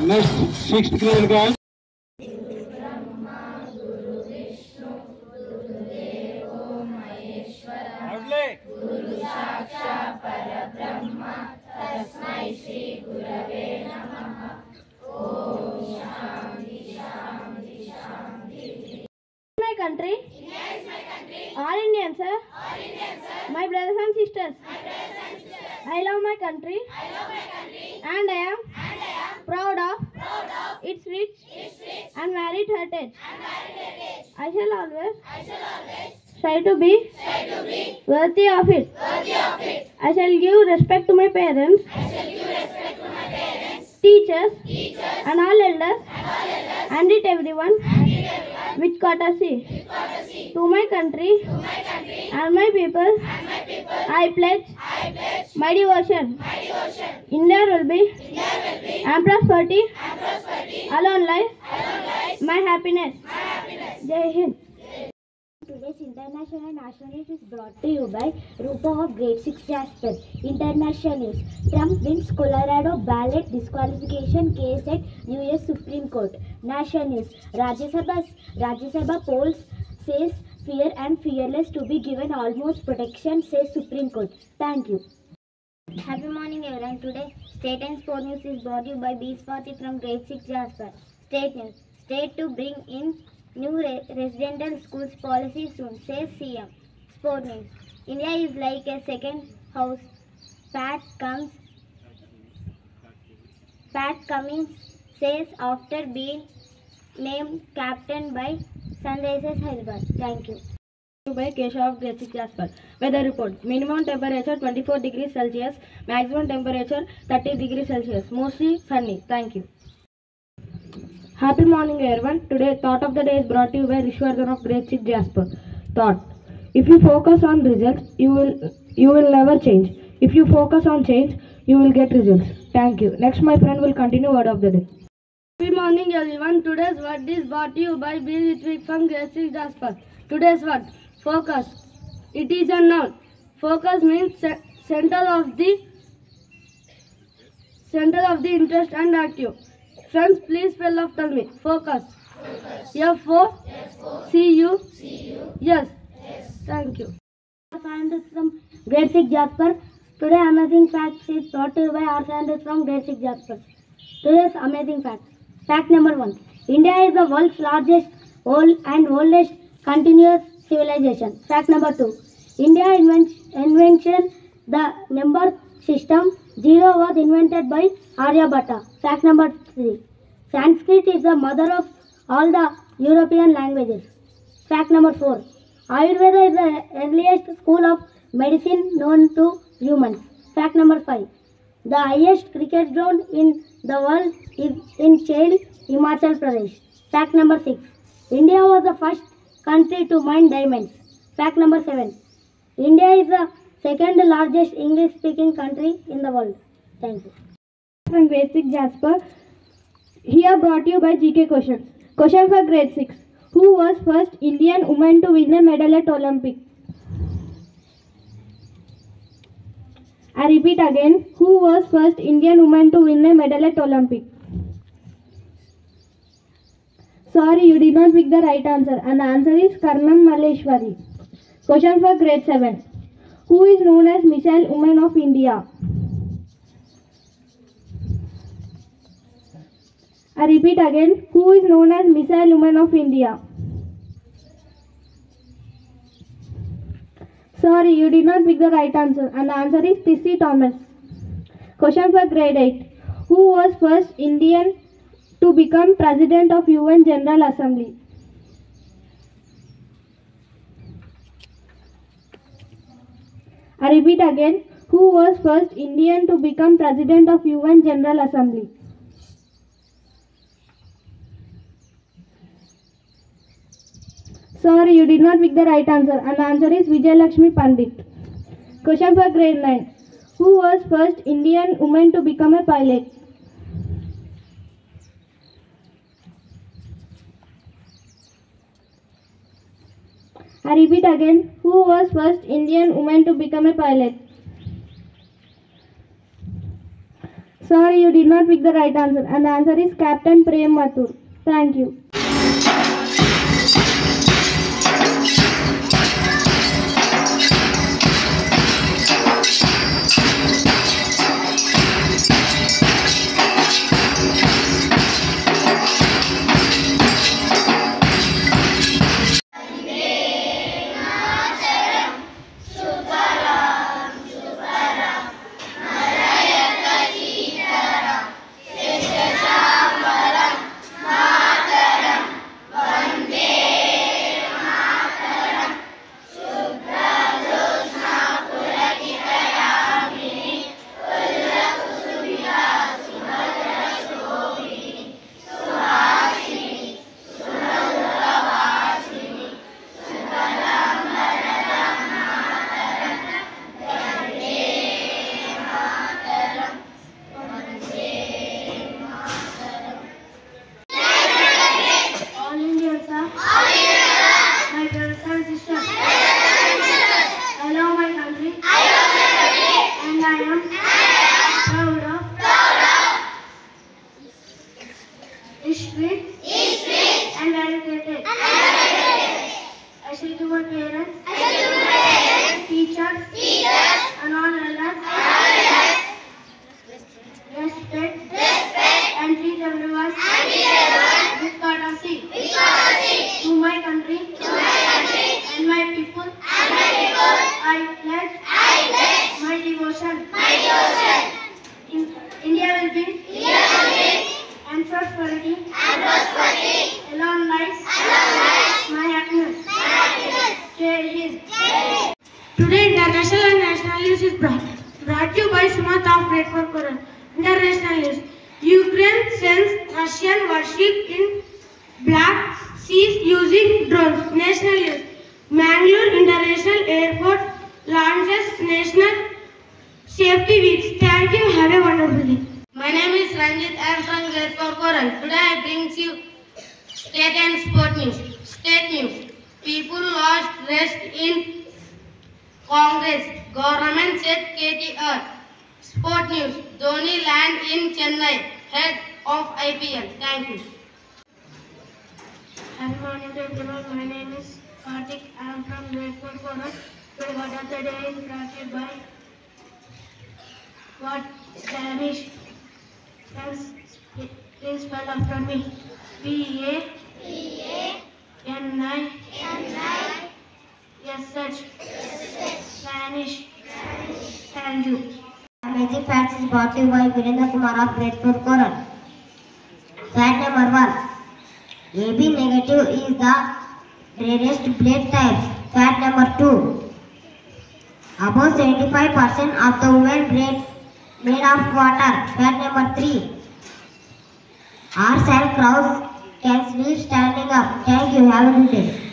Next, sixth grade girl. My country? Yes, my country. All Indians, sir? All Indians, sir. My brothers and sisters? My brothers and sisters. I love my country. I love my country. And I am proud of its rich and varied heritage. I shall always try to be worthy of it. I shall give respect to my parents. Teachers and all elders, and it everyone with courtesy. To my country and my people, I pledge my devotion. India will be and prosperity, alone lies my happiness. Jai Hind. Today's international and national news is brought to you by Rupa of Grade 6 Jasper. International news. Trump wins Colorado ballot disqualification case at US Supreme Court. National news. Rajya Sabha polls says fear and fearless to be given almost protection, says Supreme Court. Thank you. Happy morning everyone. Today State and Sport News is brought to you by B. Swati from Grade 6 Jasper. State news. State to bring in new residential schools policy soon, says CM. Sport news. India is like a second house. Pat Cummins says after being named captain by Sunrisers Hyderabad. Thank you. By Keshav of Grade 6 Jasper. Weather report. Minimum temperature 24 degrees Celsius. Maximum temperature 30 degrees Celsius. Mostly sunny. Thank you. Happy morning everyone. Today thought of the day is brought to you by Rishwardhan of Grade 6 Jasper. Thought. If you focus on results, you will never change. If you focus on change, you will get results. Thank you. Next my friend will continue word of the day. Good morning everyone. Today's word is brought to you by B. Ritwik from Grade 6 Jasper. Today's word. Focus. It is a noun. Focus means center of the interest and active. Friends, please spell after me. Focus. F-O-C-U. Yes. Thank you. From Grade 6 Jasper. Today amazing facts is brought to you by R. Sanders from Grade 6 Jasper. Today's amazing facts. Fact number 1. India is the world's largest and oldest continuous civilization. Fact number 2. India invention the number system. 0 was invented by Aryabhatta. Fact number 3. Sanskrit is the mother of all the European languages. Fact number 4. Ayurveda is the earliest school of medicine known to humans. Fact number 5. The highest cricket ground in the world is in Chail, Himachal Pradesh. Fact number 6. India was the first country to mine diamonds. Fact number 7. India is the second largest English speaking country in the world. Thank you. From Grade 6 Jasper. Here brought to you by GK questions. Question for Grade 6. Who was first Indian woman to win a medal at Olympic? I repeat again. Who was first Indian woman to win a medal at Olympic? Sorry, you did not pick the right answer. And the answer is Karnam Malleshwari. Question for Grade 7. Who is known as Missile Woman of India? I repeat again. Who is known as Missile Woman of India? Sorry, you did not pick the right answer. And the answer is Tissy Thomas. Question for Grade 8. Who was first Indian to become President of UN General Assembly? I repeat again. Who was first Indian to become President of UN General Assembly? Sorry, you did not pick the right answer. And the answer is Vijayalakshmi Pandit. Question for Grade 9. Who was first Indian woman to become a pilot? I repeat again, who was first Indian woman to become a pilot? Sorry, you did not pick the right answer, and the answer is Captain Prem Mathur. Thank you. Today, international and national news is brought to you by Sumant of Great for Quran. International news. Ukraine sends Russian warship in Black Sea using drones. National news. Mangalore International Airport launches National Safety Week. Thank you. Have a wonderful day. My name is Ranjit. I am from Great for Quran. Today I bring you state and sport news. State news. People lost rest in Congress. Government said KTR. Sport news. Dhoni land in Chennai. Head of IPL. Thank you. Good morning to everyone. My name is Karthik. I am from Great for Quran. Today word of the day is brought by what Danish. Please spell after me. P-A-N-I-S-H. Spanish. Thank you. Amazing Facts is brought to you by Virendra Kumar of Great for Quran. Fact number 1. AB negative is the rarest blood type. Fact number 2. About 75% of the women brain made of water. Fact number 3. Horse and crows can sleep standing up. Thank you. Have a good day.